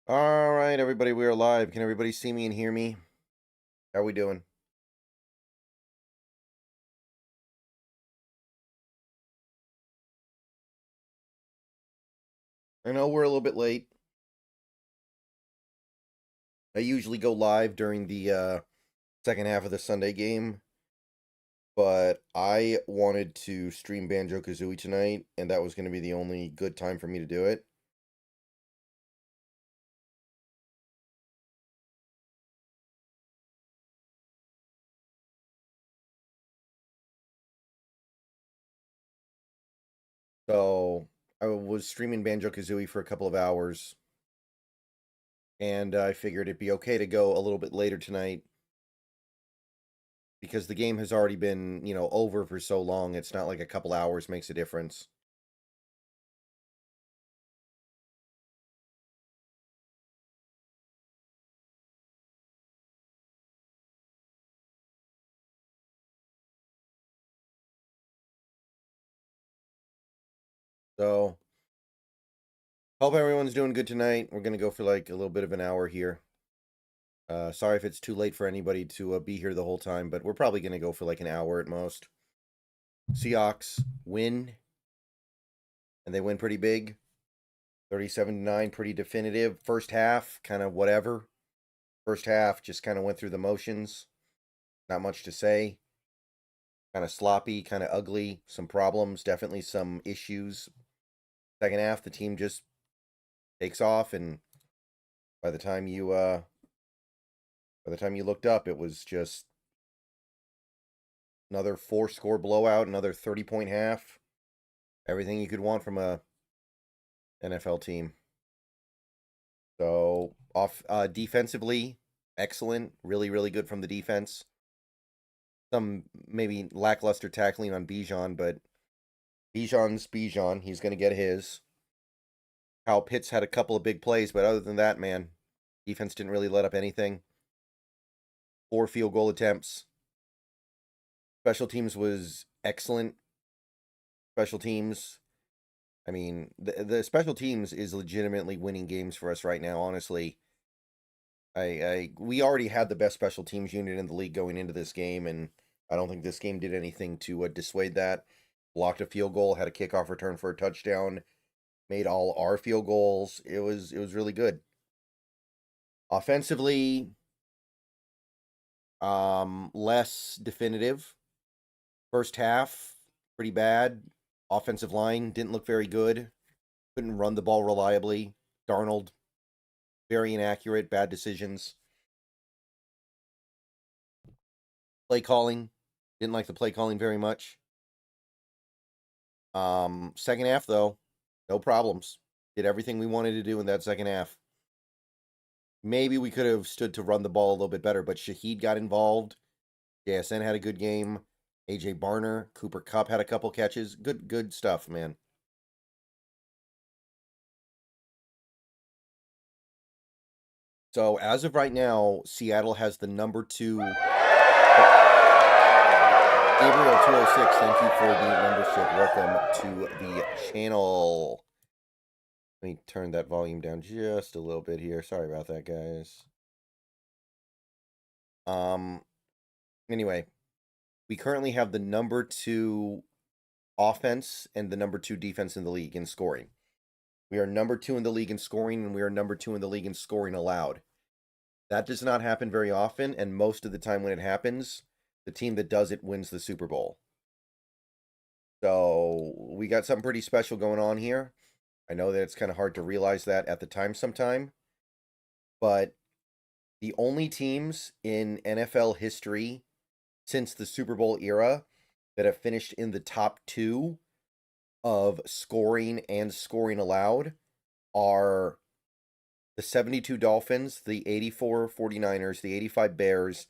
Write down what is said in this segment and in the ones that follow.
All right, everybody, we are live. Can everybody see me and hear me? How are we doing? I know we're a little bit late. I usually go live during the second half of the Sunday game, but I wanted to stream Banjo-Kazooie tonight, and that was going to be the only good time for me to do it. So I was streaming Banjo-Kazooie for a couple of hours, and I figured it'd be okay to go a little bit later tonight because the game has already been, over for so long. It's not like a couple hours makes a difference. So hope everyone's doing good tonight. We're gonna go for like a little bit of an hour here. Sorry if it's too late for anybody to be here the whole time, but we're probably gonna go for like an hour at most. Seahawks win, and they win pretty big, 37-9, pretty definitive. First half, kind of whatever. First half just kind of went through the motions. Not much to say. Kind of sloppy, kind of ugly. Some problems, definitely some issues. Second half, the team just takes off, and by the time you looked up, it was just another 4-score blowout, another 30-point half. Everything you could want from a NFL team. So off defensively, excellent, really, really good from the defense. Some maybe lackluster tackling on Bijan, but Bijan's Bijan. He's going to get his. Kyle Pitts had a couple of big plays, but other than that, man, defense didn't really let up anything. 4 field goal attempts. Special teams was excellent. Special teams. I mean, the special teams is legitimately winning games for us right now, honestly. We already had the best special teams unit in the league going into this game, and I don't think this game did anything to dissuade that. Blocked a field goal, had a kickoff return for a touchdown, made all our field goals. It was really good. Offensively, less definitive. First half, pretty bad. Offensive line didn't look very good. Couldn't run the ball reliably. Darnold, very inaccurate, bad decisions. Play calling, didn't like the play calling very much. Second half though, no problems. Did everything we wanted to do in that second half. Maybe we could have stood to run the ball a little bit better, but Shaheed got involved. JSN had a good game. AJ Barner, Cooper Kupp had a couple catches. Good stuff, man. So as of right now, Seattle has the number 2. Gabriel 206, thank you for the membership. Welcome to the channel. Let me turn that volume down just a little bit here. Sorry about that, guys. Anyway, we currently have the number 2 offense and the number 2 defense in the league in scoring. We are number 2 in the league in scoring, and we are number 2 in the league in scoring allowed. That does not happen very often, and most of the time when it happens, the team that does it wins the Super Bowl. So we got something pretty special going on here. I know that it's kind of hard to realize that at the time sometime, but the only teams in NFL history since the Super Bowl era that have finished in the top 2 of scoring and scoring allowed are the 72 Dolphins, the 84 49ers, the 85 Bears,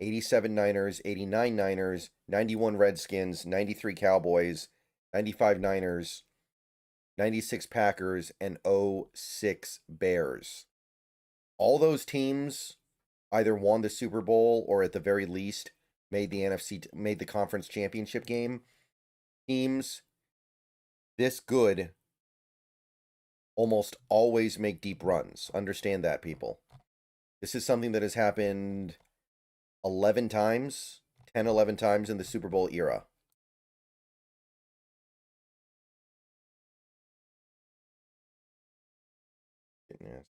87 Niners, 89 Niners, 91 Redskins, 93 Cowboys, 95 Niners, 96 Packers, and 06 Bears. All those teams either won the Super Bowl or at the very least made the conference championship game. Teams this good almost always make deep runs. Understand that, people. This is something that has happened 11 times, 10, 11 times in the Super Bowl era. Goodness.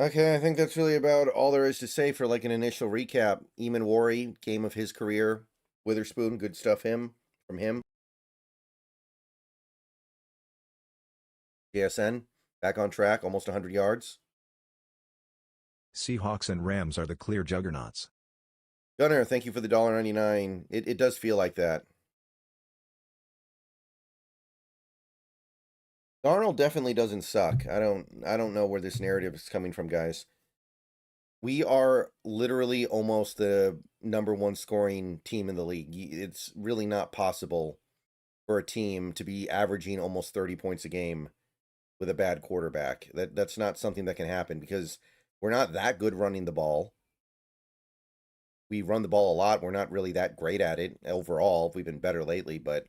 Okay, I think that's really about all there is to say for like an initial recap. Eamon Worry, game of his career. Witherspoon, good stuff from him. JSN, back on track, almost 100 yards. Seahawks and Rams are the clear juggernauts. Gunner, thank you for the $1.99. It does feel like that. Darnold definitely doesn't suck. I don't know where this narrative is coming from, guys. We are literally almost the #1 scoring team in the league. It's really not possible for a team to be averaging almost 30 points a game with a bad quarterback. That's not something that can happen because we're not that good running the ball. We run the ball a lot. We're not really that great at it overall. We've been better lately, but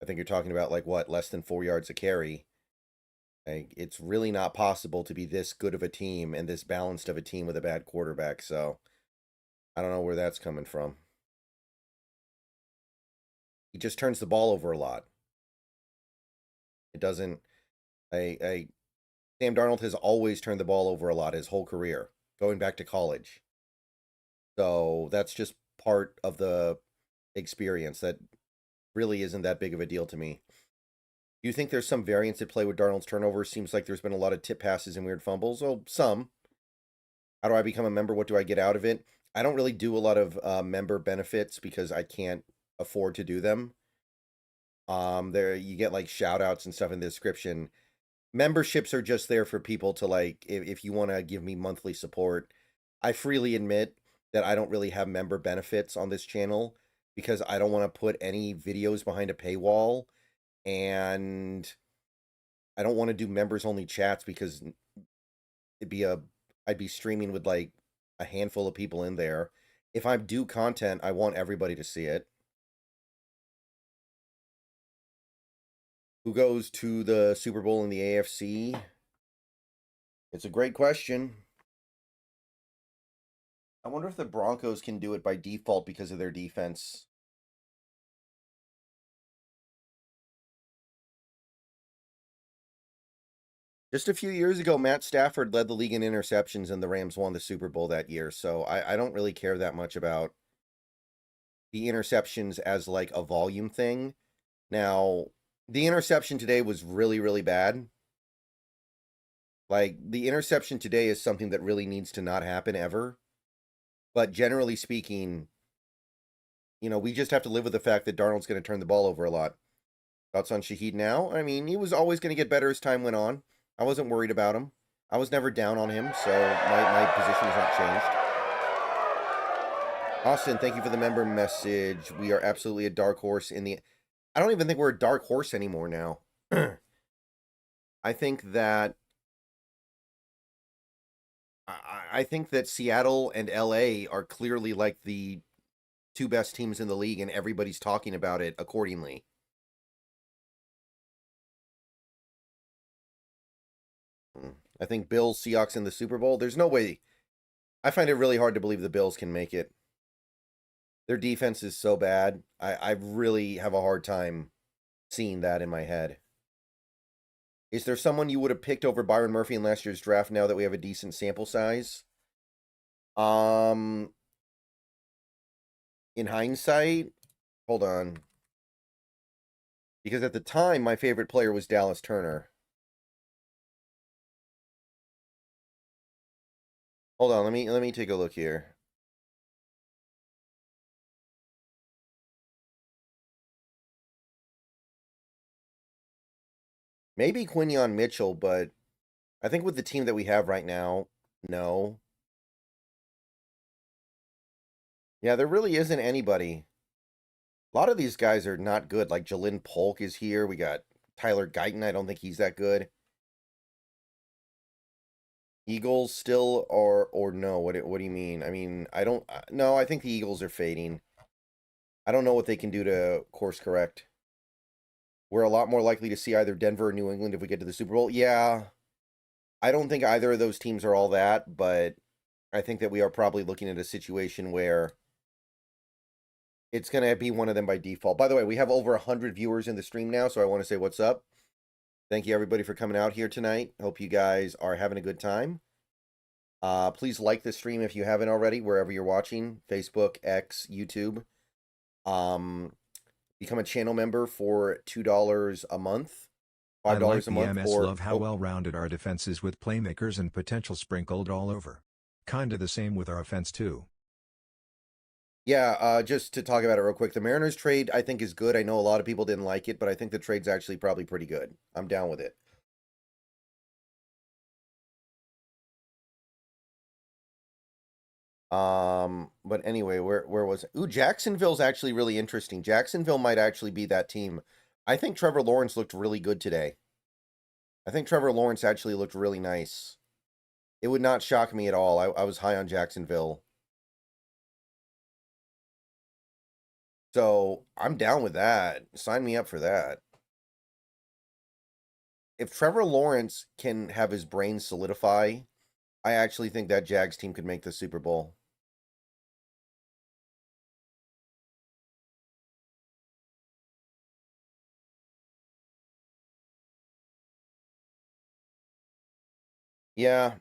I think you're talking about like what, less than 4 yards a carry. Like, it's really not possible to be this good of a team and this balanced of a team with a bad quarterback. So I don't know where that's coming from. He just turns the ball over a lot. It doesn't. Sam Darnold has always turned the ball over a lot his whole career, going back to college. So that's just part of the experience that really isn't that big of a deal to me. Do you think there's some variance at play with Darnold's turnovers? Seems like there's been a lot of tip passes and weird fumbles. Oh, some. How do I become a member? What do I get out of it? I don't really do a lot of member benefits because I can't afford to do them. There you get like shout outs and stuff in the description. Memberships are just there for people to like, if you want to give me monthly support. I freely admit that I don't really have member benefits on this channel because I don't want to put any videos behind a paywall, and I don't want to do members only chats because I'd be streaming with like a handful of people in there. If I do content, I want everybody to see it. Who goes to the Super Bowl in the AFC? It's a great question. I wonder if the Broncos can do it by default because of their defense. Just a few years ago, Matt Stafford led the league in interceptions and the Rams won the Super Bowl that year. So I don't really care that much about the interceptions as like a volume thing. Now, the interception today was really, really bad. Like, the interception today is something that really needs to not happen ever. But generally speaking, we just have to live with the fact that Darnold's going to turn the ball over a lot. Thoughts on Shaheed now? I mean, he was always going to get better as time went on. I wasn't worried about him. I was never down on him, so my position has not changed. Austin, thank you for the member message. We are absolutely a dark horse in the... I don't even think we're a dark horse anymore now. I think that Seattle and LA are clearly like the two best teams in the league, and everybody's talking about it accordingly. I think Bills, Seahawks in the Super Bowl. There's no way. I find it really hard to believe the Bills can make it. Their defense is so bad. I really have a hard time seeing that in my head. Is there someone you would have picked over Byron Murphy in last year's draft now that we have a decent sample size? In hindsight, hold on. Because at the time, my favorite player was Dallas Turner. Hold on, let me take a look here. Maybe Quinion Mitchell, but I think with the team that we have right now, no. Yeah, there really isn't anybody. A lot of these guys are not good. Like Jalen Polk is here. We got Tyler Guyton. I don't think he's that good. Eagles still or no? What do you mean? I mean, I don't no, I think the Eagles are fading. I don't know what they can do to course correct. We're a lot more likely to see either Denver or New England if we get to the Super Bowl. Yeah. I don't think either of those teams are all that, but I think that we are probably looking at a situation where it's going to be one of them by default. By the way, we have over 100 viewers in the stream now, so I want to say what's up. Thank you everybody for coming out here tonight. Hope you guys are having a good time. Please like the stream if you haven't already, wherever you're watching, Facebook, X, YouTube. Become a channel member for $2 a month, I like $5 a the month, MS or love how well-rounded our defense is with playmakers and potential sprinkled all over. Kinda the same with our offense too. yeah, just to talk about it real quick, the Mariners trade I think is good. I know a lot of people didn't like it, but I think the trade's actually probably pretty good. I'm down with it. But anyway, where was it? Ooh, Jacksonville's actually really interesting. Jacksonville might actually be that team. I think Trevor Lawrence looked really good today. I think Trevor Lawrence actually looked really nice. It would not shock me at all. I was high on Jacksonville. So I'm down with that. Sign me up for that. If Trevor Lawrence can have his brain solidify, I actually think that Jags team could make the Super Bowl. Yeah.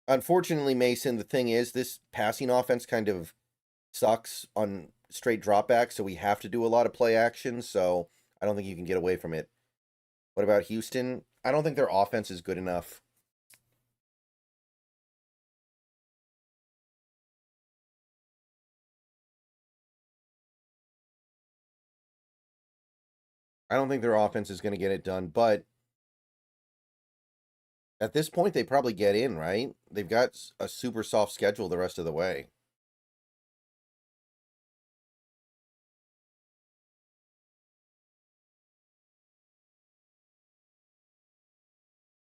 Unfortunately, Mason, the thing is, this passing offense kind of sucks on straight dropbacks, so we have to do a lot of play action, so I don't think you can get away from it. What about Houston? I don't think their offense is good enough. I don't think their offense is going to get it done, but at this point, they probably get in, right? They've got a super soft schedule the rest of the way.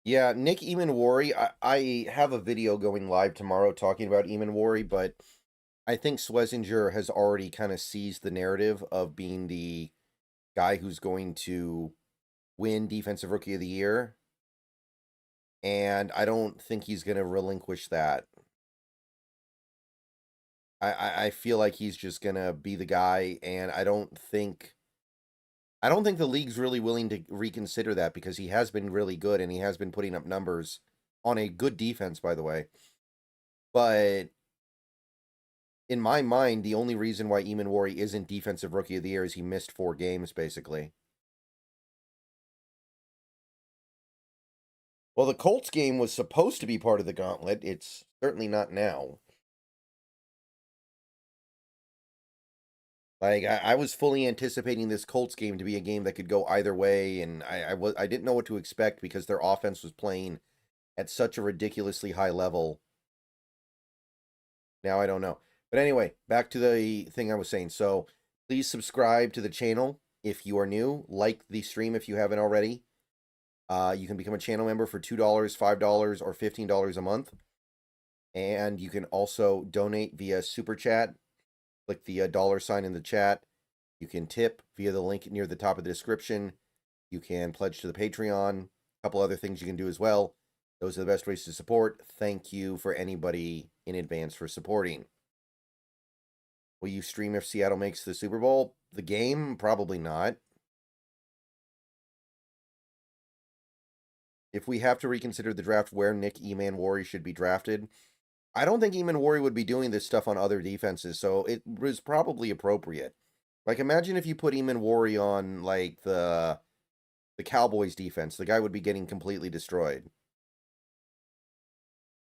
Yeah, Nick Eamon-Wari, I have a video going live tomorrow talking about Eamon-Wari, but I think Schlesinger has already kind of seized the narrative of being the guy who's going to win Defensive Rookie of the Year, and I don't think he's going to relinquish that. I feel like he's just going to be the guy, and I don't think the league's really willing to reconsider that because he has been really good and he has been putting up numbers on a good defense, by the way. But in my mind, the only reason why Eamon-Wari isn't Defensive Rookie of the Year is he missed 4 games, basically. Well, the Colts game was supposed to be part of the gauntlet. It's certainly not now. Like I was fully anticipating this Colts game to be a game that could go either way, and I didn't know what to expect because their offense was playing at such a ridiculously high level. Now I don't know. But anyway, back to the thing I was saying. So please subscribe to the channel if you are new. Like the stream if you haven't already. You can become a channel member for $2, $5, or $15 a month. And you can also donate via Super Chat. Click the $sign in the chat. You can tip via the link near the top of the description. You can pledge to the Patreon. A couple other things you can do as well. Those are the best ways to support. Thank you for anybody in advance for supporting. Will you stream if Seattle makes the Super Bowl? The game? Probably not. If we have to reconsider the draft where Nick Eamon-Wari should be drafted, I don't think Eamon-Wari would be doing this stuff on other defenses, so it was probably appropriate. Like, imagine if you put Eamon-Wari on, like, the Cowboys defense. The guy would be getting completely destroyed.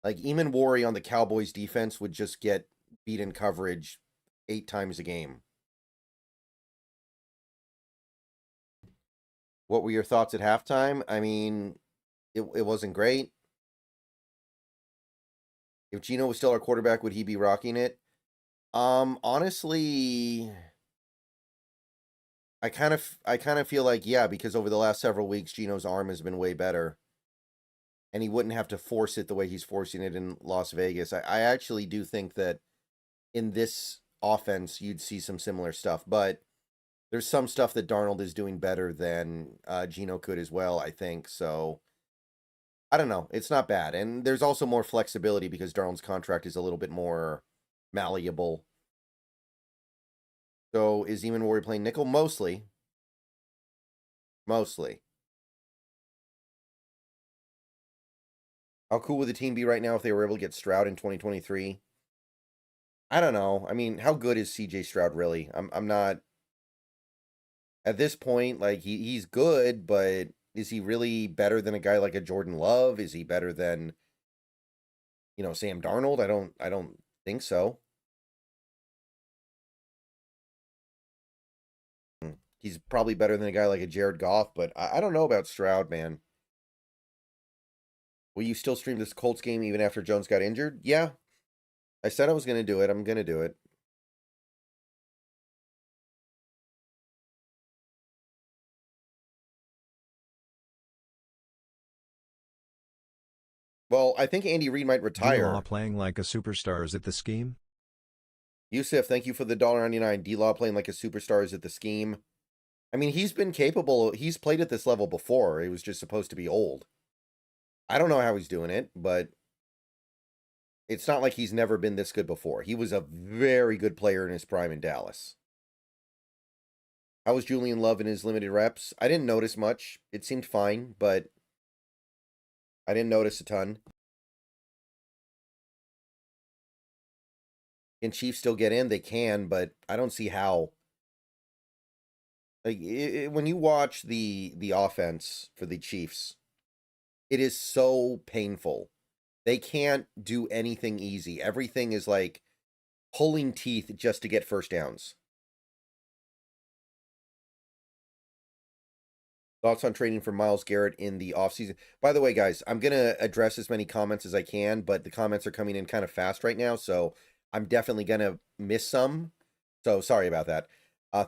Like, Eamon-Wari on the Cowboys defense would just get beat in coverage 8 times a game. What were your thoughts at halftime? I mean, it wasn't great. If Geno was still our quarterback, would he be rocking it? Honestly, I kind of feel like yeah, because over the last several weeks, Geno's arm has been way better. and he wouldn't have to force it the way he's forcing it in Las Vegas. I actually do think that in this offense, you'd see some similar stuff, but there's some stuff that Darnold is doing better than Geno could as well, I think. So I don't know. It's not bad. And there's also more flexibility because Darnold's contract is a little bit more malleable. So is Eamon Warrior playing nickel? Mostly. Mostly. How cool would the team be right now if they were able to get Stroud in 2023? I don't know. I mean, how good is CJ Stroud really? I'm not at this point, like he's good, but is he really better than a guy like a Jordan Love? Is he better than, Sam Darnold? I don't think so. He's probably better than a guy like a Jared Goff, but I don't know about Stroud, man. Will you still stream this Colts game even after Jones got injured? Yeah. I said I was going to do it. I'm going to do it. Well, I think Andy Reid might retire. D-Law playing like a superstar. Is it the scheme? Yusuf, thank you for the $1.99. D-Law playing like a superstar. Is it the scheme? I mean, he's been capable. He's played at this level before. He was just supposed to be old. I don't know how he's doing it, but it's not like he's never been this good before. He was a very good player in his prime in Dallas. How was Julian Love in his limited reps? I didn't notice much. It seemed fine, but I didn't notice a ton. Can Chiefs still get in? They can, but I don't see how. Like when you watch the offense for the Chiefs, it is so painful. They can't do anything easy. Everything is like pulling teeth just to get first downs. Thoughts on trading for Myles Garrett in the offseason? By the way, guys, I'm going to address as many comments as I can, but the comments are coming in kind of fast right now, so I'm definitely going to miss some. So sorry about that.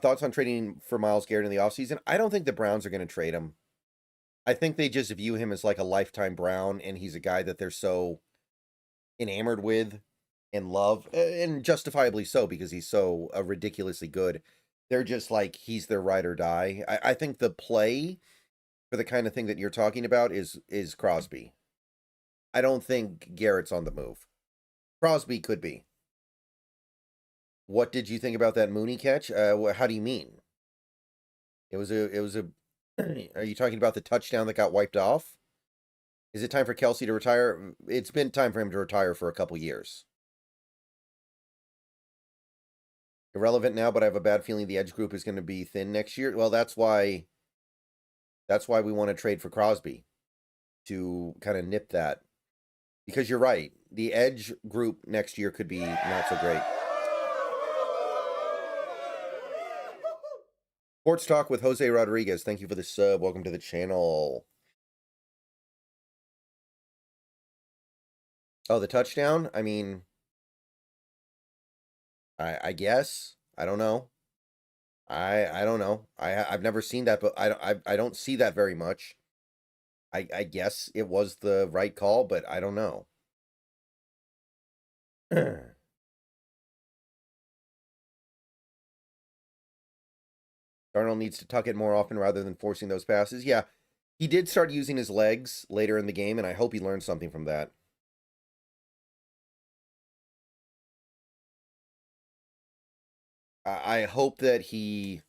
Thoughts on trading for Myles Garrett in the offseason? I don't think the Browns are going to trade him. I think they just view him as like a lifetime Brown, and he's a guy that they're so enamored with and love, and justifiably so because he's so ridiculously good. They're just like, he's their ride or die. I think the play for the kind of thing that you're talking about is Crosby. I don't think Garrett's on the move. Crosby could be. What did you think about that Mooney catch? How do you mean? It was a. Are you talking about the touchdown that got wiped off? Is it time for Kelsey to retire? It's been time for him to retire for a couple years. Irrelevant now, but I have a bad feeling the edge group is going to be thin next year. Well, that's why we want to trade for Crosby to kind of nip that. Because you're right. The edge group next year could be not so great. Sports Talk with Jose Rodriguez. Thank you for the sub. Welcome to the channel. Oh, the touchdown? I mean, I guess. I don't know. I don't know. I've never seen that, but I don't see that very much. I guess it was the right call, but I don't know. Darnold needs to tuck it more often rather than forcing those passes. Yeah, he did start using his legs later in the game, and I hope he learned something from that. I hope that he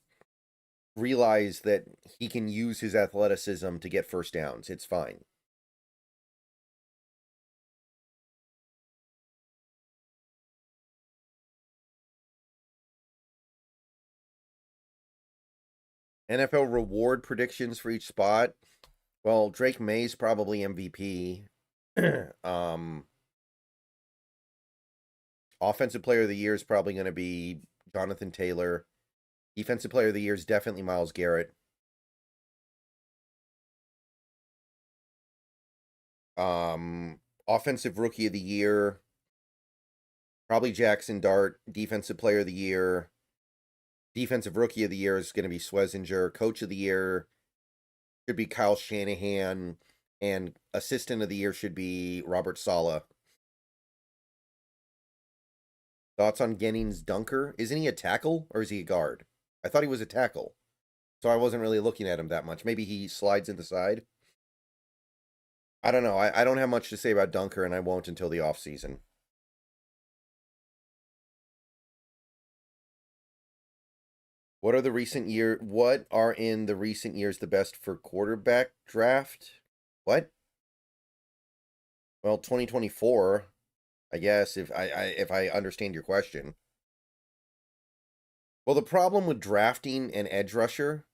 realized that he can use his athleticism to get first downs. It's fine. NFL reward predictions for each spot. Well, Drake May's probably MVP. Offensive player of the year is probably going to be Jonathan Taylor. Defensive player of the year is definitely Myles Garrett. Offensive rookie of the year, probably Jackson Dart. Defensive player of the year. Defensive rookie of the year is going to be Schwarzenegger. Coach of the year should be Kyle Shanahan. And assistant of the year should be Robert Saleh. Thoughts on Gennings Dunker? Isn't he a tackle or is he a guard? I thought he was a tackle. So I wasn't really looking at him that much. Maybe he slides in the side. I don't know. I don't have much to say about Dunker, and I won't until the offseason. What are in the recent years the best for quarterback draft? What? Well, 2024, I guess, if I understand your question. Well, the problem with drafting an edge rusher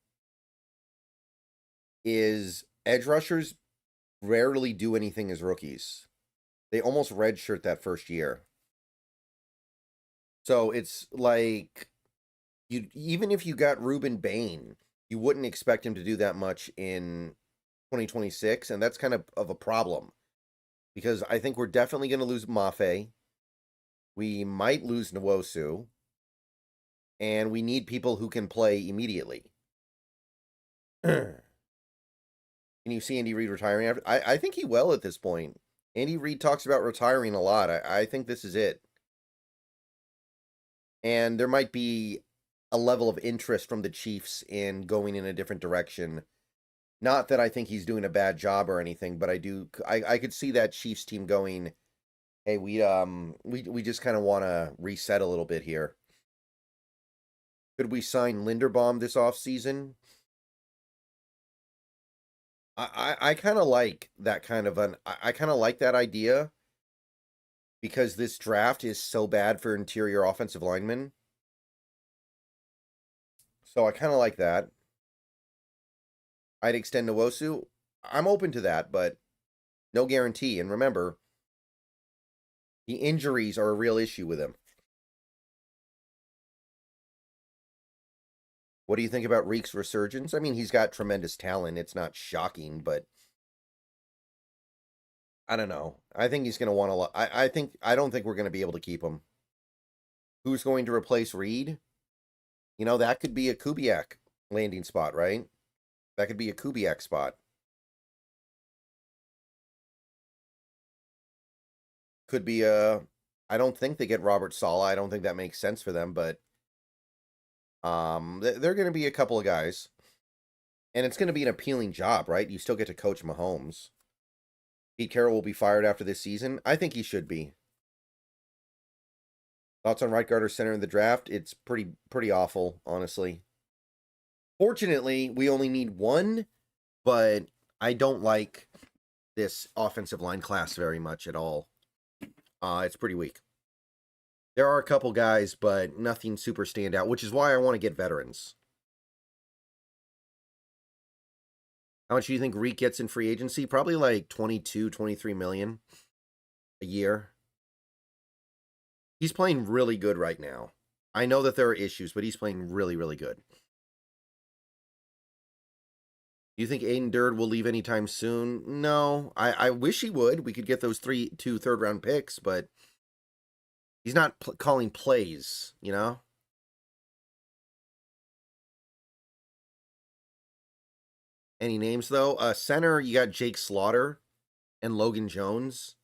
is edge rushers rarely do anything as rookies. They almost redshirt that first year. So it's like even if you got Ruben Bain, you wouldn't expect him to do that much in 2026, and that's kind of a problem because I think we're definitely going to lose Mafe. We might lose Nwosu, and we need people who can play immediately. Can you see Andy Reid retiring? I think he will at this point. Andy Reid talks about retiring a lot. I think this is it. And there might be a level of interest from the Chiefs in going in a different direction. Not that I think he's doing a bad job or anything, but I could see that Chiefs team going, hey, we just kind of want to reset a little bit here. Could we sign Linderbaum this offseason? I kind of like that I kind of like that idea because this draft is so bad for interior offensive linemen. So I kind of like that. I'd extend Nwosu. I'm open to that, but no guarantee. And remember, the injuries are a real issue with him. What do you think about Reek's resurgence? I mean, he's got tremendous talent. It's not shocking, but I don't know. I think he's going to want a lot. I don't think we're going to be able to keep him. Who's going to replace Reed? You know, that could be a Kubiak landing spot, right? That could be a Kubiak spot. Could be I don't think they get Robert Saleh. I don't think that makes sense for them, but they're going to be a couple of guys. And it's going to be an appealing job, right? You still get to coach Mahomes. Pete Carroll will be fired after this season. I think he should be. Thoughts on right guard or center in the draft? It's pretty awful, honestly. Fortunately, we only need one, but I don't like this offensive line class very much at all. It's pretty weak. There are a couple guys, but nothing super standout, which is why I want to get veterans. How much do you think Reek gets in free agency? Probably like 22, 23 million a year. He's playing really good right now. I know that there are issues, but he's playing really, really good. Do you think Aiden Durd will leave anytime soon? No. I wish he would. We could get those 2 third-round picks, but he's not calling plays, you know? Any names, though? Center, you got Jake Slaughter and Logan Jones.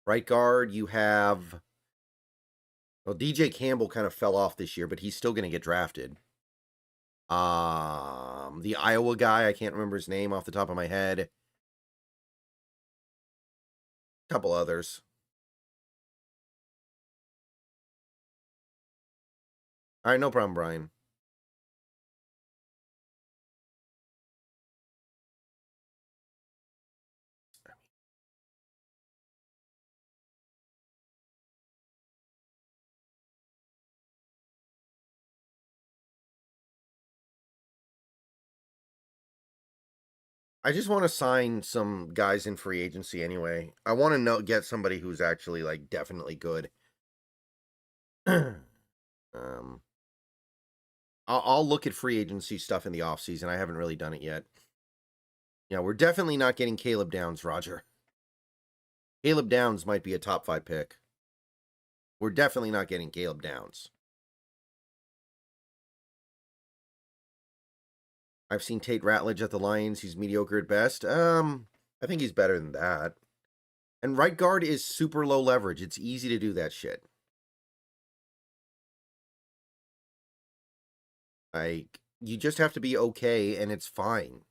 Right guard, you have... Well, DJ Campbell kind of fell off this year, but he's still going to get drafted. The Iowa guy, I can't remember his name off the top of my head. A couple others. All right, no problem, Brian. I just want to sign some guys in free agency anyway. I want to get somebody who's actually like definitely good. I'll look at free agency stuff in the offseason. I haven't really done it yet. Yeah, we're definitely not getting Caleb Downs, Roger. Caleb Downs might be a top 5 pick. We're definitely not getting Caleb Downs. I've seen Tate Ratledge at the Lions. He's mediocre at best. I think he's better than that. And right guard is super low leverage. It's easy to do that shit. Like, you just have to be okay, and it's fine.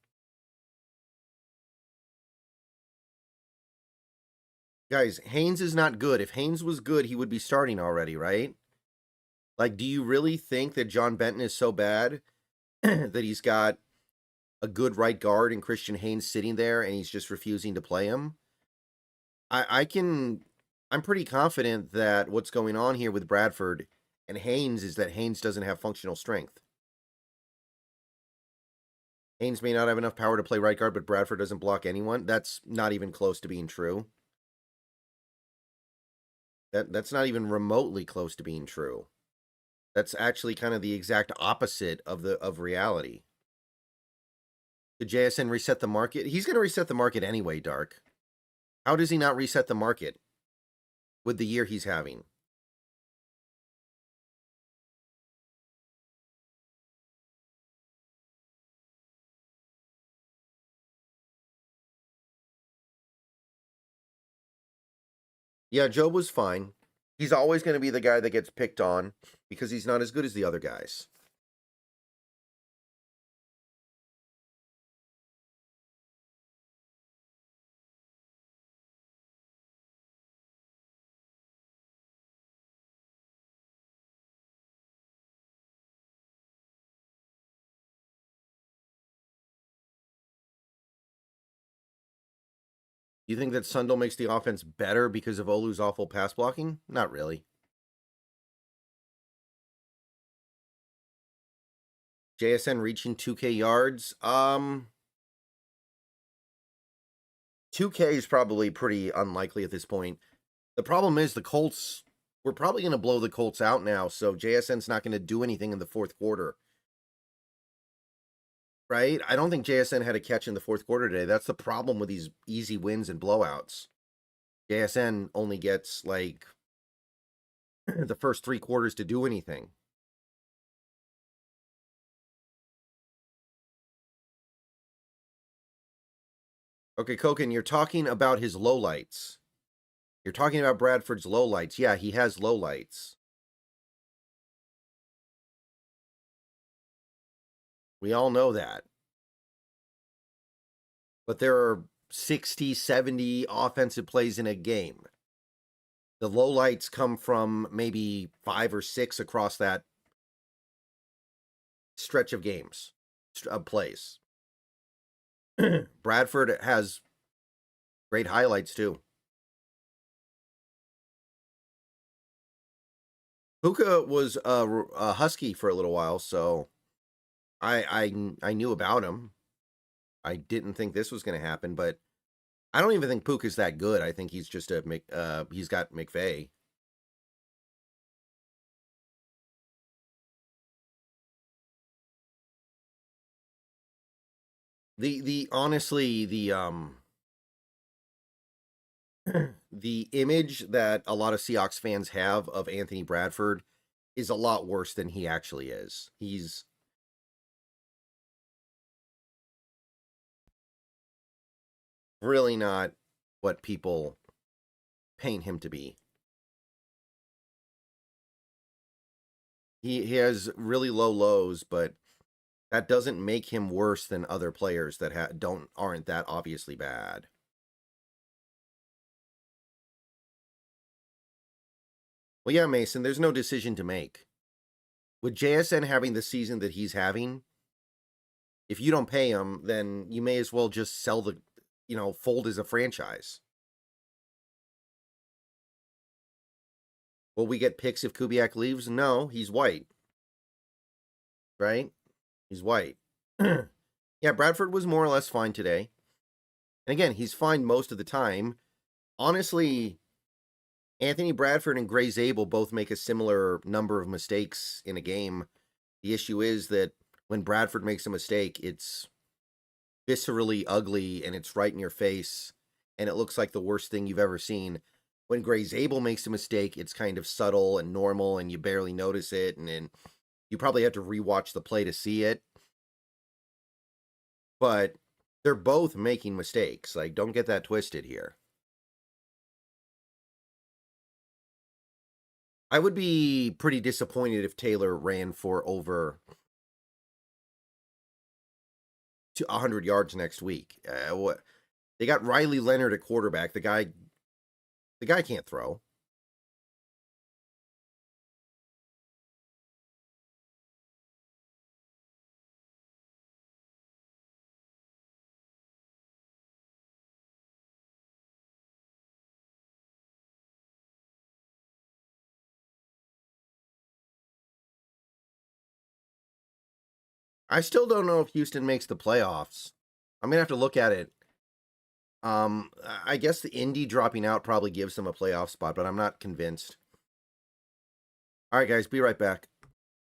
Guys, Haynes is not good. If Haynes was good, he would be starting already, right? Like, do you really think that John Benton is so bad that he's got a good right guard and Christian Haynes sitting there and he's just refusing to play him? I'm pretty confident that what's going on here with Bradford and Haynes is that Haynes doesn't have functional strength. Haynes may not have enough power to play right guard, but Bradford doesn't block anyone. That's not even close to being true. That's not even remotely close to being true. That's actually kind of the exact opposite of reality. Did JSN reset the market? He's going to reset the market anyway, Dark. How does he not reset the market with the year he's having? Yeah, Job was fine. He's always going to be the guy that gets picked on because he's not as good as the other guys. You think that Sundell makes the offense better because of Olu's awful pass blocking? Not really. JSN reaching 2K yards. 2K is probably pretty unlikely at this point. The problem is the Colts, we're probably going to blow the Colts out now, so JSN's not going to do anything in the fourth quarter. Right? I don't think JSN had a catch in the fourth quarter today. That's the problem with these easy wins and blowouts. JSN only gets like the first 3 quarters to do anything. Okay, Koken, you're talking about his lowlights. You're talking about Bradford's lowlights. Yeah, he has lowlights. We all know that. But there are 60, 70 offensive plays in a game. The lowlights come from maybe 5 or 6 across that stretch of games, of plays. Bradford has great highlights too. Puka was a Husky for a little while, so I knew about him. I didn't think this was going to happen, but I don't even think Puka's that good. I think he's just he's got McVay. The honestly the image that a lot of Seahawks fans have of Anthony Bradford is a lot worse than he actually is. He's really not what people paint him to be. He has really low lows, but that doesn't make him worse than other players that aren't that obviously bad. Well, yeah, Mason, there's no decision to make. With JSN having the season that he's having, if you don't pay him, then you may as well just sell fold as a franchise. Will we get picks if Kubiak leaves? No, he's white. Right? He's white. Yeah, Bradford was more or less fine today. And again, he's fine most of the time. Honestly, Anthony Bradford and Gray Zabel both make a similar number of mistakes in a game. The issue is that when Bradford makes a mistake, it's viscerally ugly and it's right in your face and it looks like the worst thing you've ever seen. When Gray Zabel makes a mistake, it's kind of subtle and normal and you barely notice it, and then you probably have to rewatch the play to see it. But They're both making mistakes. Like, don't get that twisted here. I would be pretty disappointed if Taylor ran for over 100 yards next week. What they got Riley Leonard at quarterback. The guy can't throw. I still don't know if Houston makes the playoffs. I'm gonna have to look at it. I guess the Indy dropping out probably gives them a playoff spot, but I'm not convinced. All right, guys, be right back.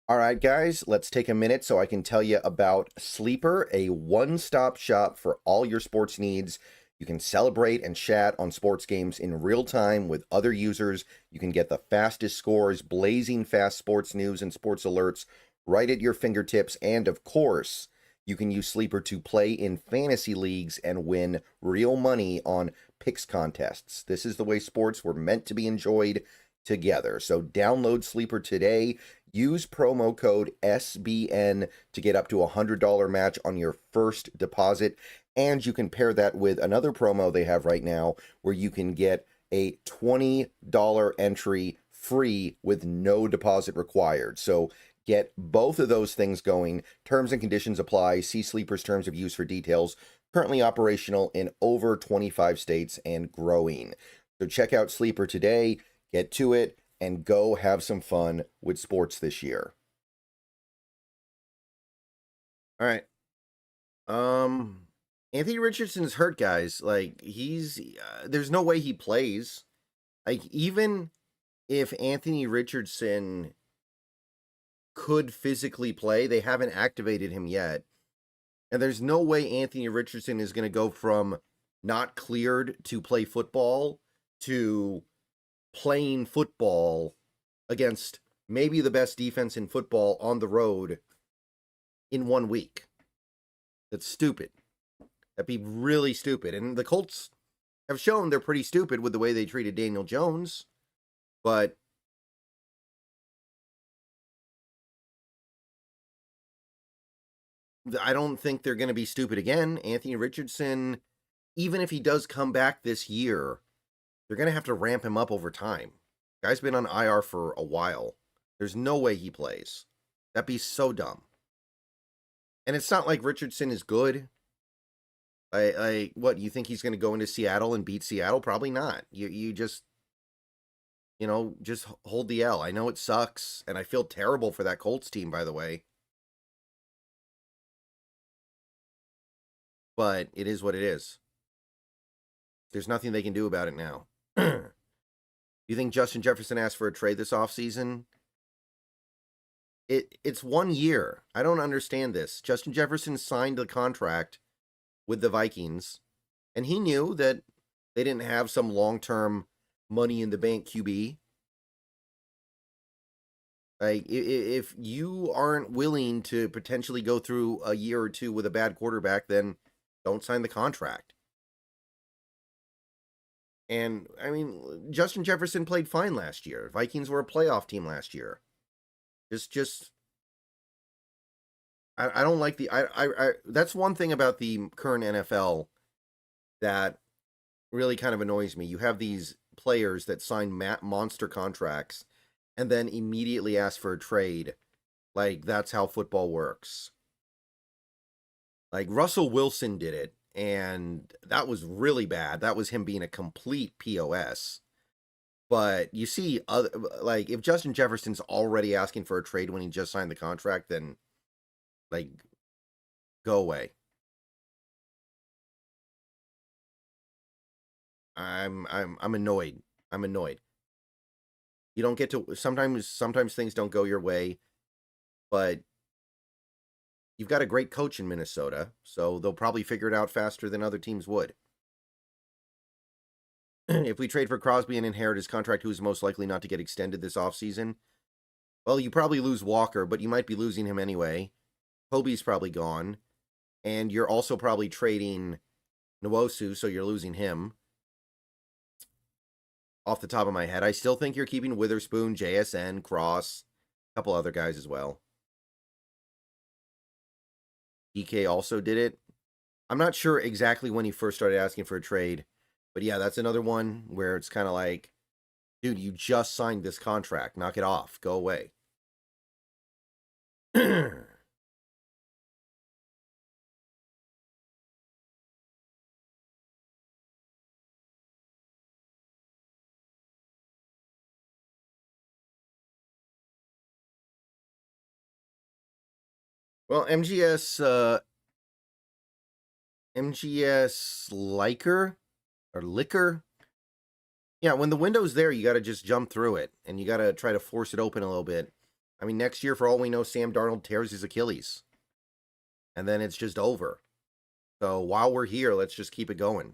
All right, guys, let's take a minute so I can tell you about Sleeper, a one-stop shop for all your sports needs. You can celebrate and chat on sports games in real time with other users. You can get the fastest scores, blazing fast sports news and sports alerts right at your fingertips. And of course, you can use Sleeper to play in fantasy leagues and win real money on picks contests. This is the way sports were meant to be enjoyed together. So download Sleeper today. Use promo code SBN to get up to a $100 match on your first deposit. And you can pair that with another promo they have right now where you can get a $20 entry free with no deposit required. So get both of those things going. Terms and conditions apply. See Sleeper's terms of use for details. Currently operational in over 25 states and growing. So check out Sleeper today. Get to it and go have some fun with sports this year. All right. Anthony Richardson's hurt, guys. Like, there's no way he plays. Like, even if Anthony Richardson could physically play, they haven't activated him yet. And there's no way Anthony Richardson is going to go from not cleared to play football to playing football against maybe the best defense in football on the road in 1 week. That's stupid. That'd be really stupid. And the Colts have shown they're pretty stupid with the way they treated Daniel Jones. But I don't think they're going to be stupid again. Anthony Richardson, even if he does come back this year, they're going to have to ramp him up over time. Guy's been on IR for a while. There's no way he plays. That'd be so dumb. And it's not like Richardson is good. What, you think he's going to go into Seattle and beat Seattle? Probably not. You just, just hold the L. I know it sucks, and I feel terrible for that Colts team, by the way. But it is what it is. There's nothing they can do about it now. You think Justin Jefferson asked for a trade this offseason? It's 1 year. I don't understand this. Justin Jefferson signed the contract with the Vikings, and he knew that they didn't have some long-term money in the bank QB. Like, if you aren't willing to potentially go through a year or two with a bad quarterback, then don't sign the contract. And, I mean, Justin Jefferson played fine last year. Vikings were a playoff team last year. I don't like that's one thing about the current NFL that really kind of annoys me. You have these players that sign monster contracts and then immediately ask for a trade. Like, that's how football works. Like, Russell Wilson did it, and that was really bad. That was him being a complete POS. But you see, like, if Justin Jefferson's already asking for a trade when he just signed the contract, then, like, go away. I'm annoyed. I'm annoyed. You don't get to sometimes things don't go your way, but you've got a great coach in Minnesota, so they'll probably figure it out faster than other teams would. If we trade for Crosby and inherit his contract, who's most likely not to get extended this offseason? Well, you probably lose Walker, but you might be losing him anyway. Kobe's probably gone. And you're also probably trading Nwosu, so you're losing him. Off the top of my head, I still think you're keeping Witherspoon, JSN, Cross, a couple other guys as well. DK also did it. I'm not sure exactly when he first started asking for a trade, but yeah, that's another one where it's kind of like, dude, you just signed this contract. Knock it off. Go away. Well, MGS Liker or Liquor. Yeah, when the window's there, you got to just jump through it and you got to try to force it open a little bit. I mean, next year, for all we know, Sam Darnold tears his Achilles and then it's just over. So while we're here, let's just keep it going.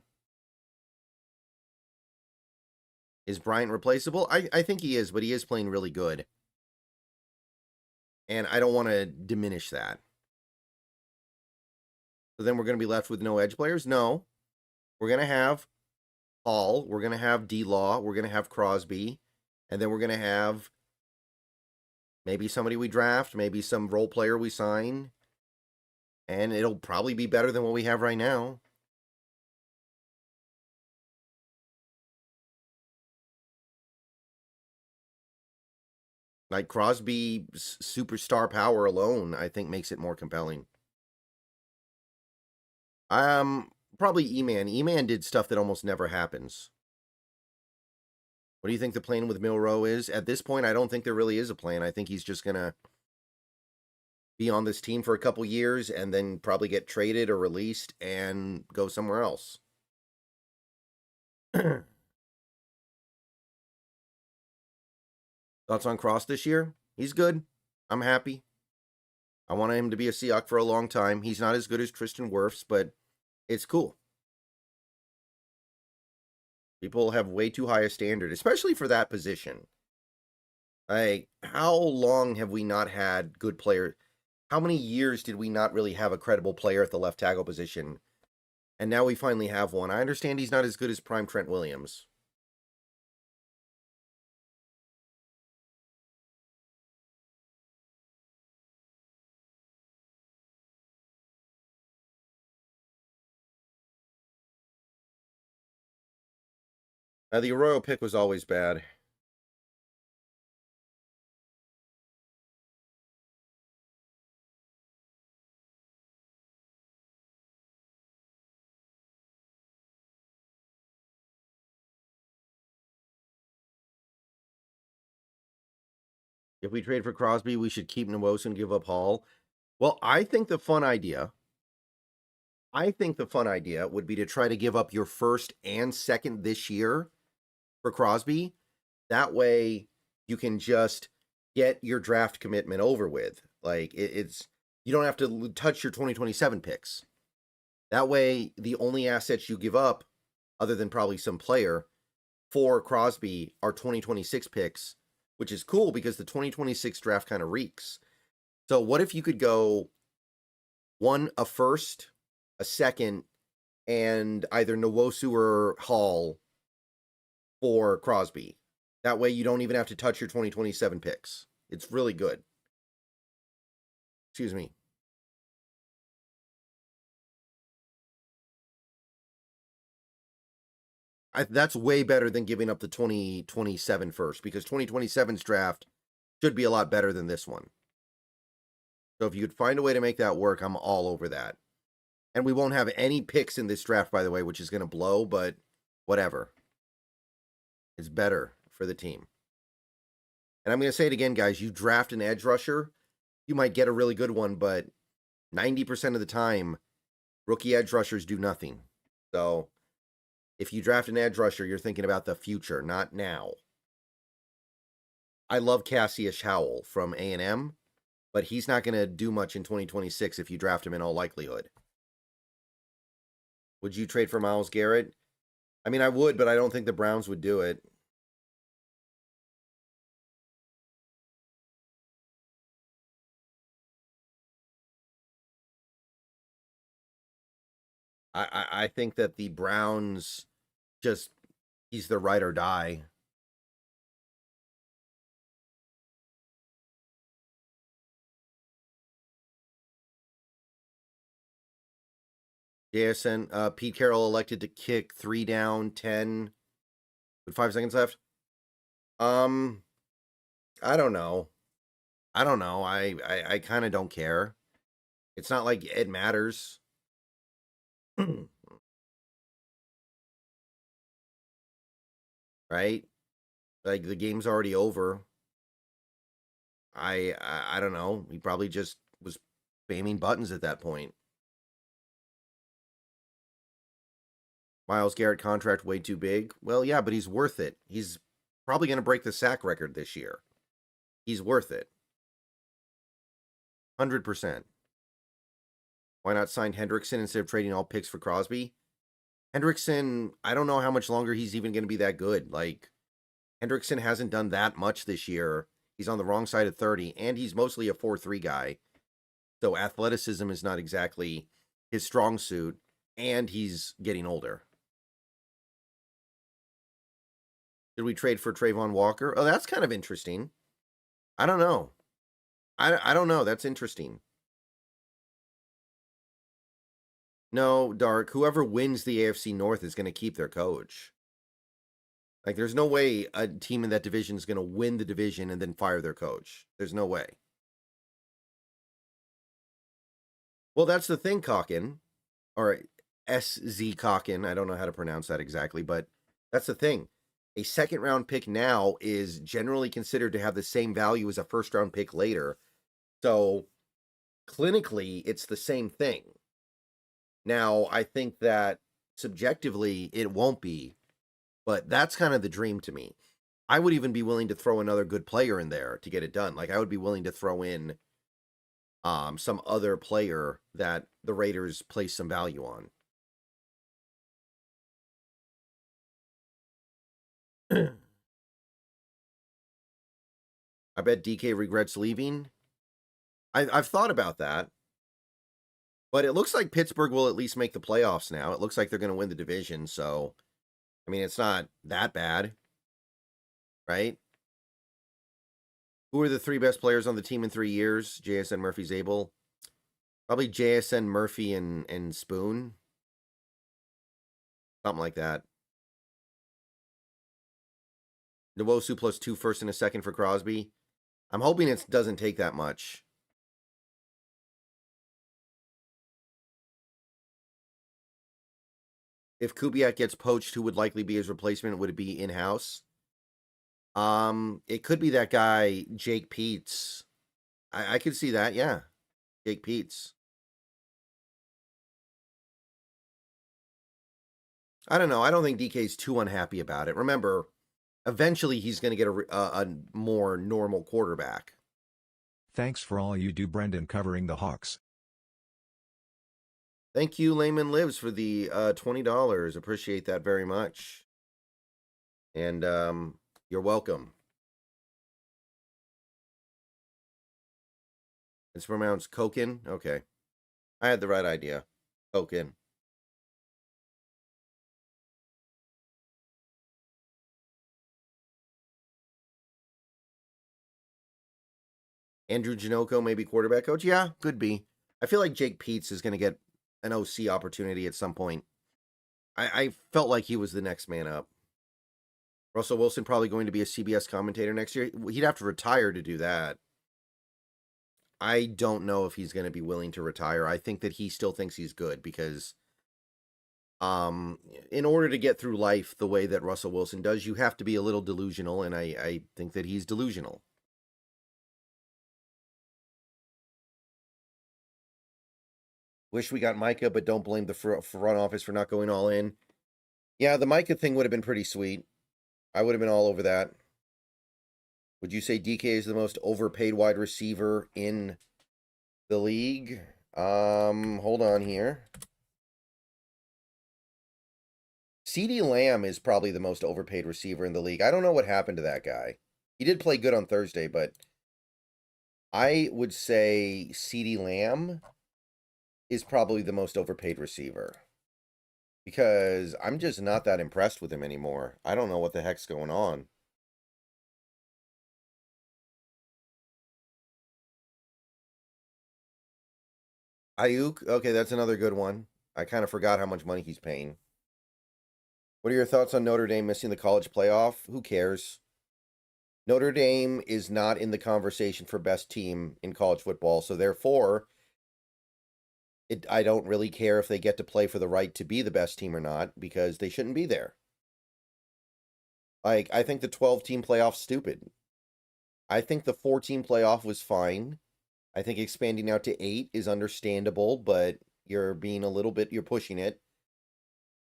Is Bryant replaceable? I think he is, but he is playing really good. And I don't want to diminish that. So then we're going to be left with no edge players? No. We're going to have Hall. We're going to have D-Law. We're going to have Crosby. And then we're going to have maybe somebody we draft, maybe some role player we sign. And it'll probably be better than what we have right now. Like Crosby's superstar power alone, I think makes it more compelling. Probably E-Man. E-Man did stuff that almost never happens. What do you think the plan with Milroe is? At this point, I don't think there really is a plan. I think he's just going to be on this team for a couple years and then probably get traded or released and go somewhere else. Thoughts on Cross this year? He's good. I'm happy. I wanted him to be a Seahawk for a long time. He's not as good as Tristan Wirfs, but it's cool. People have way too high a standard, especially for that position. Like, how long have we not had good players? How many years did we not really have a credible player at the left tackle position? And now we finally have one. I understand he's not as good as prime Trent Williams. The Arroyo pick was always bad. If we trade for Crosby, we should keep Nwosu and give up Hall. Well, I think the fun idea would be to try to give up your first and second this year for Crosby. That way you can just get your draft commitment over with. Like it's you don't have to touch your 2027 picks. That way the only assets you give up, other than probably some player, for Crosby are 2026 picks, which is cool because the 2026 draft kind of reeks. So what if you could go a first, a second, and either Nwosu or Hall for Crosby? That way you don't even have to touch your 2027 picks. It's really good. Excuse me. That's way better than giving up the 2027 first, because 2027's draft should be a lot better than this one. So if you could find a way to make that work, I'm all over that. And we won't have any picks in this draft, by the way, which is going to blow, but whatever. It's better for the team. And I'm going to say it again, guys. You draft an edge rusher, you might get a really good one, but 90% of the time, rookie edge rushers do nothing. So if you draft an edge rusher, you're thinking about the future, not now. I love Cassius Howell from A&M, but he's not going to do much in 2026 if you draft him in all likelihood. Would you trade for Myles Garrett? I mean, I would, but I don't think the Browns would do it. I think that the Browns just, he's the ride or die. JSN, Pete Carroll elected to kick 3 down, 10 with 5 seconds left. I don't know. I kind of don't care. It's not like it matters. Right? Like the game's already over. I don't know. He probably just was spamming buttons at that point. Myles Garrett contract way too big. Well, yeah, but he's worth it. He's probably going to break the sack record this year. He's worth it. 100%. Why not sign Hendrickson instead of trading all picks for Crosby? Hendrickson, I don't know how much longer he's even going to be that good. Like, Hendrickson hasn't done that much this year. He's on the wrong side of 30, and he's mostly a 4-3 guy. So athleticism is not exactly his strong suit, and he's getting older. Did we trade for Trayvon Walker? Oh, that's kind of interesting. I don't know. I don't know. That's interesting. No, Dark. Whoever wins the AFC North is going to keep their coach. Like, there's no way a team in that division is going to win the division and then fire their coach. There's no way. Well, that's the thing, Calkin. Or SZ Calkin. I don't know how to pronounce that exactly, but that's the thing. A second-round pick now is generally considered to have the same value as a first-round pick later. So, clinically, it's the same thing. Now, I think that subjectively, it won't be. But that's kind of the dream to me. I would even be willing to throw another good player in there to get it done. Like, I would be willing to throw in some other player that the Raiders place some value on. I bet DK regrets leaving. I've thought about that. But it looks like Pittsburgh will at least make the playoffs now. It looks like they're going to win the division. So, I mean, it's not that bad. Right? Who are the 3 best players on the team in 3 years? JSN, Murphy, Zabel. Probably JSN, Murphy, and Spoon. Something like that. Nwosu plus 2 first and a second for Crosby. I'm hoping it doesn't take that much. If Kubiak gets poached, who would likely be his replacement? Would it be in-house? It could be that guy, Jake Peets. I could see that, yeah. Jake Peets. I don't know. I don't think DK's too unhappy about it. Remember, eventually he's going to get a more normal quarterback. Thanks for all you do, Brendan, covering the Hawks. Thank you, Layman Lives, for the $20. Appreciate that very much. And you're welcome. It's pronounced Kokin? Okay. I had the right idea. Kokin. Andrew Janoko, maybe quarterback coach? Yeah, could be. I feel like Jake Peets is going to get an OC opportunity at some point. I felt like he was the next man up. Russell Wilson probably going to be a CBS commentator next year. He'd have to retire to do that. I don't know if he's going to be willing to retire. I think that he still thinks he's good because in order to get through life the way that Russell Wilson does, you have to be a little delusional, and I think that he's delusional. Wish we got Micah, but don't blame the front office for not going all in. Yeah, the Micah thing would have been pretty sweet. I would have been all over that. Would you say DK is the most overpaid wide receiver in the league? Hold on here. CeeDee Lamb is probably the most overpaid receiver in the league. I don't know what happened to that guy. He did play good on Thursday, but I would say CeeDee Lamb is probably the most overpaid receiver. because I'm just not that impressed with him anymore. I don't know what the heck's going on. Ayuk, okay, that's another good one. I kind of forgot how much money he's paying. What are your thoughts on Notre Dame missing the college playoff? Who cares? Notre Dame is not in the conversation for best team in college football, so therefore, I don't really care if they get to play for the right to be the best team or not, because they shouldn't be there. Like, I think the 12-team playoff's stupid. I think the 4-team playoff was fine. I think expanding out to 8 is understandable, but you're being a little bit, you're pushing it.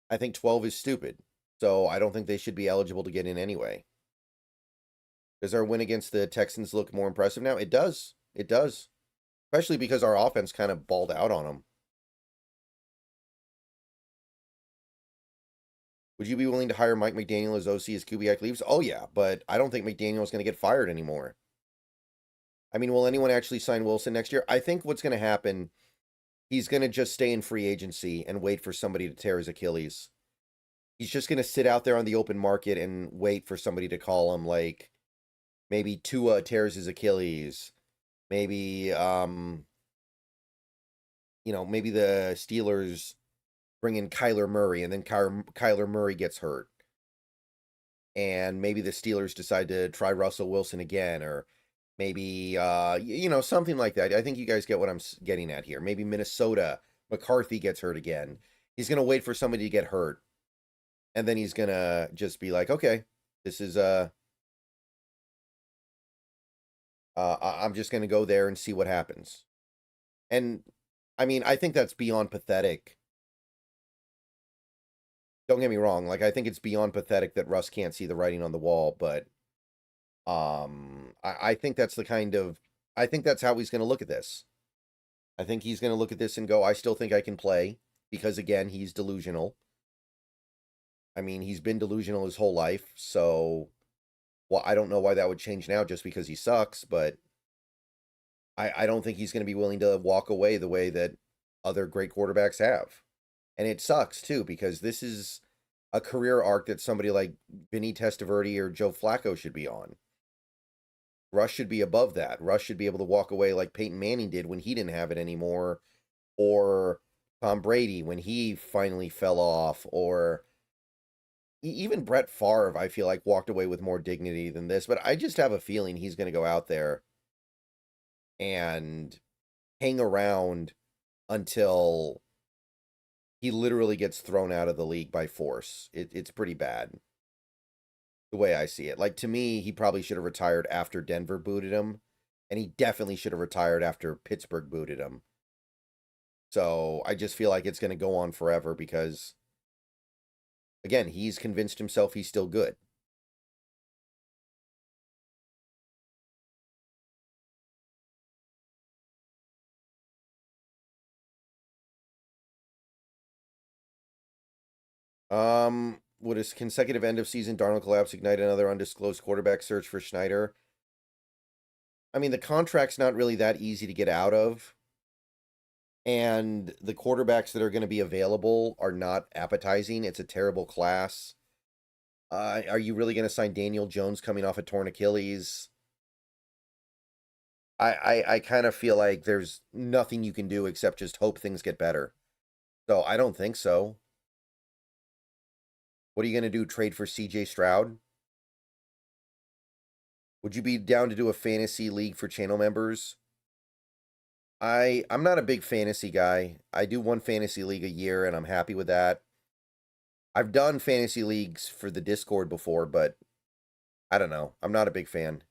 I think 12 is stupid. So I don't think they should be eligible to get in anyway. Does our win against the Texans look more impressive now? It does. It does. Especially because our offense kind of balled out on them. Would you be willing to hire Mike McDaniel as OC as Kubiak leaves? Oh, yeah, but I don't think McDaniel is going to get fired anymore. I mean, will anyone actually sign Wilson next year? I think what's going to happen, he's going to just stay in free agency and wait for somebody to tear his Achilles. He's just going to sit out there on the open market and wait for somebody to call him, like maybe Tua tears his Achilles. Maybe, maybe the Steelers bring in Kyler Murray and then Kyler Murray gets hurt. And maybe the Steelers decide to try Russell Wilson again, or maybe, something like that. I think you guys get what I'm getting at here. Maybe Minnesota, McCarthy gets hurt again. He's going to wait for somebody to get hurt. And then he's going to just be like, okay, this is, I'm just going to go there and see what happens. And, I mean, I think that's beyond pathetic. Don't get me wrong. Like, I think it's beyond pathetic that Russ can't see the writing on the wall, but I think that's I think that's how he's going to look at this. I think he's going to look at this and go, I still think I can play, because again, he's delusional. I mean, he's been delusional his whole life, so well, I don't know why that would change now just because he sucks, but I don't think he's going to be willing to walk away the way that other great quarterbacks have. And it sucks too, because this is a career arc that somebody like Vinny Testaverde or Joe Flacco should be on. Russ should be above that. Russ should be able to walk away like Peyton Manning did when he didn't have it anymore, or Tom Brady when he finally fell off, or even Brett Favre, I feel like, walked away with more dignity than this. But I just have a feeling he's going to go out there and hang around until he literally gets thrown out of the league by force. It's pretty bad, the way I see it. Like, to me, he probably should have retired after Denver booted him, and he definitely should have retired after Pittsburgh booted him. So I just feel like it's going to go on forever because, again, he's convinced himself he's still good. Would a consecutive end of season Darnold collapse ignite another undisclosed quarterback search for Schneider? I mean, the contract's not really that easy to get out of. And the quarterbacks that are going to be available are not appetizing. It's a terrible class. Are you really going to sign Daniel Jones coming off a torn Achilles? I kind of feel like there's nothing you can do except just hope things get better. So I don't think so. What are you going to do? Trade for CJ Stroud? Would you be down to do a fantasy league for channel members? I'm not a big fantasy guy. I do one fantasy league a year and I'm happy with that. I've done fantasy leagues for the Discord before, but I don't know. I'm not a big fan.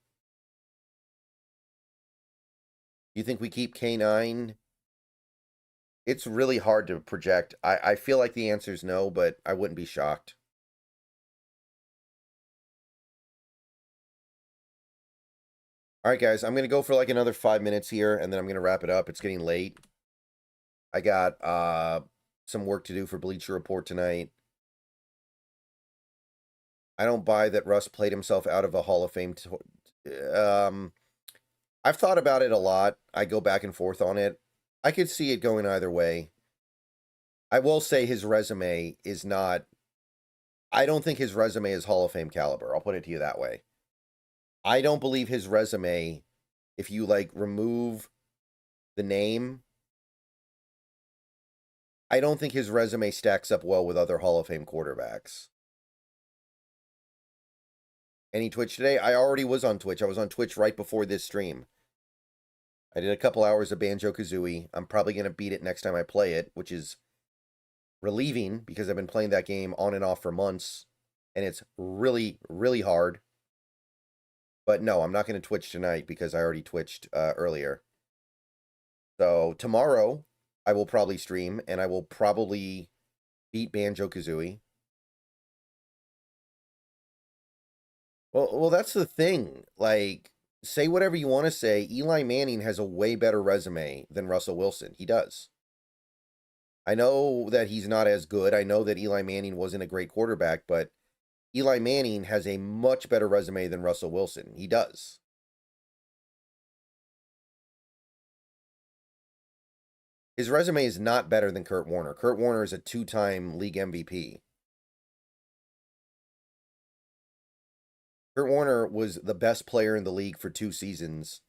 You think we keep K9? It's really hard to project. I feel like the answer is no, but I wouldn't be shocked. All right, guys, I'm going to go for like another 5 minutes here, and then I'm going to wrap it up. It's getting late. I got some work to do for Bleacher Report tonight. I don't buy that Russ played himself out of a Hall of Fame. I've thought about it a lot. I go back and forth on it. I could see it going either way. I will say his resume is not. I don't think his resume is Hall of Fame caliber. I'll put it to you that way. I don't believe his resume, if you like remove the name, I don't think his resume stacks up well with other Hall of Fame quarterbacks. Any Twitch today? I already was on Twitch. I was on Twitch right before this stream. I did a couple hours of Banjo-Kazooie. I'm probably going to beat it next time I play it, which is relieving because I've been playing that game on and off for months, and it's really, really hard. But no, I'm not going to Twitch tonight because I already Twitched earlier. So tomorrow, I will probably stream, and I will probably beat Banjo-Kazooie. Well, that's the thing. Like, say whatever you want to say. Eli Manning has a way better resume than Russell Wilson. He does. I know that he's not as good. I know that Eli Manning wasn't a great quarterback, but Eli Manning has a much better resume than Russell Wilson. He does. His resume is not better than Kurt Warner. Kurt Warner is a 2-time league MVP. Kurt Warner was the best player in the league for 2 seasons.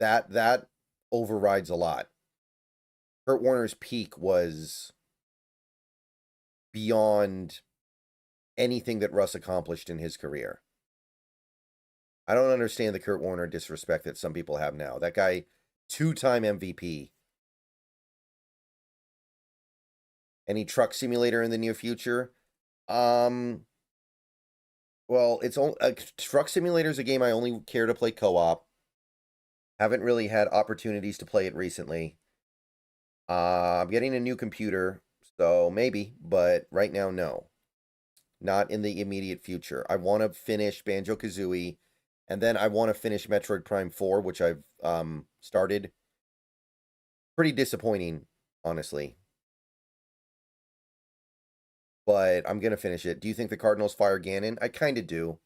That overrides a lot. Kurt Warner's peak was beyond anything that Russ accomplished in his career. I don't understand the Kurt Warner disrespect that some people have now. That guy, 2-time MVP. Any truck simulator in the near future? Well, it's only Truck Simulator is a game I only care to play co-op. Haven't really had opportunities to play it recently. I'm getting a new computer, so maybe, but right now, no. Not in the immediate future. I want to finish Banjo-Kazooie, and then I want to finish Metroid Prime 4, which I've started. Pretty disappointing, honestly. But I'm going to finish it. Do you think the Cardinals fire Gannon? I kind of do.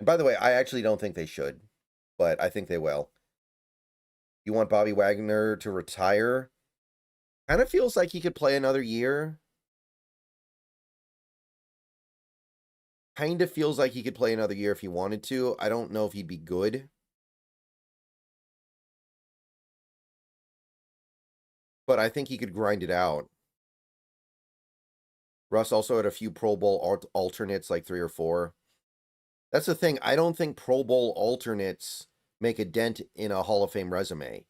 And by the way, I actually don't think they should, but I think they will. You want Bobby Wagner to retire? Kind of feels like he could play another year. Kind of feels like he could play another year if he wanted to. I don't know if he'd be good. But I think he could grind it out. Russ also had a few Pro Bowl alternates, like 3 or 4. That's the thing. I don't think Pro Bowl alternates make a dent in a Hall of Fame resume.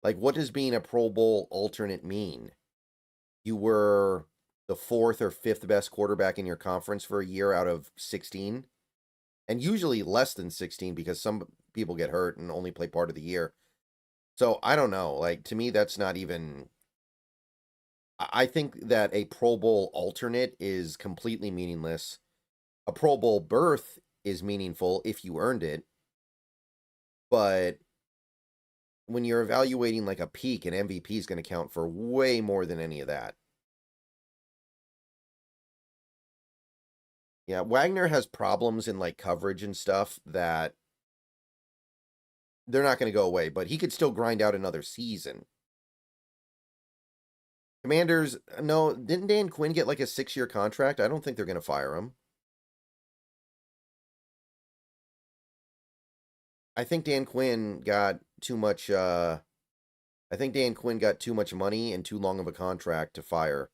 Like, what does being a Pro Bowl alternate mean? You were the 4th or 5th best quarterback in your conference for a year out of 16. And usually less than 16 because some people get hurt and only play part of the year. So, I don't know. Like, to me, that's not even... I think that a Pro Bowl alternate is completely meaningless. A Pro Bowl berth is meaningful if you earned it. But when you're evaluating like a peak, an MVP is going to count for way more than any of that. Yeah, Wagner has problems in like coverage and stuff that they're not going to go away, but he could still grind out another season. Commanders, no, didn't Dan Quinn get like a 6-year contract? I don't think they're going to fire him. I think Dan Quinn got too much money and too long of a contract to fire,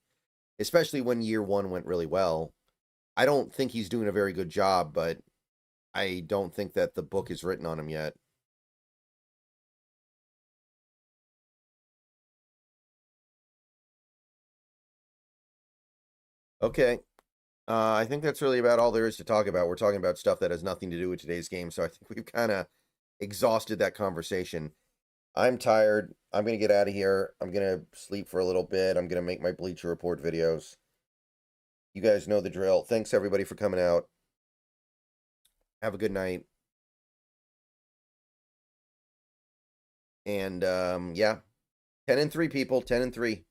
especially when year 1 went really well. I don't think he's doing a very good job, but I don't think that the book is written on him yet. Okay. I think that's really about all there is to talk about. We're talking about stuff that has nothing to do with today's game, so I think we've kind of exhausted that conversation. I'm tired. I'm going to get out of here. I'm going to sleep for a little bit. I'm going to make my Bleacher Report videos. You guys know the drill. Thanks, everybody, for coming out. Have a good night. And, yeah. 10-3, people. 10-3.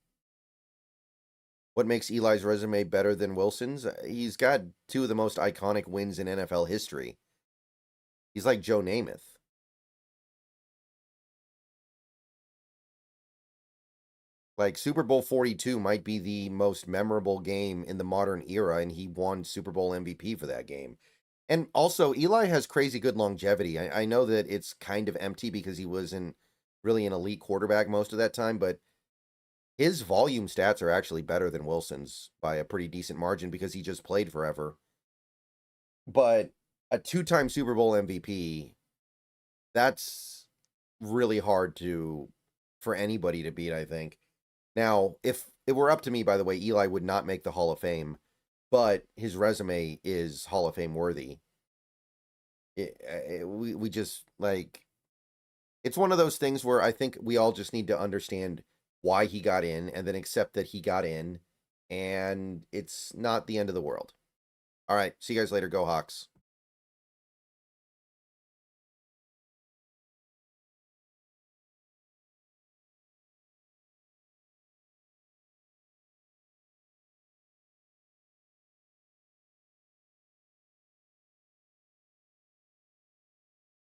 What makes Eli's resume better than Wilson's? He's got 2 of the most iconic wins in NFL history. He's like Joe Namath. Like Super Bowl 42 might be the most memorable game in the modern era, and he won Super Bowl MVP for that game. And also, Eli has crazy good longevity. I know that it's kind of empty because he wasn't really an elite quarterback most of that time, but his volume stats are actually better than Wilson's by a pretty decent margin because he just played forever. But a two-time Super Bowl MVP, that's really hard for anybody to beat, I think. Now, if it were up to me, by the way, Eli would not make the Hall of Fame, but his resume is Hall of Fame worthy. We just like it's one of those things where I think we all just need to understand why he got in and then accept that he got in, and it's not the end of the world. All right, see you guys later. Go Hawks.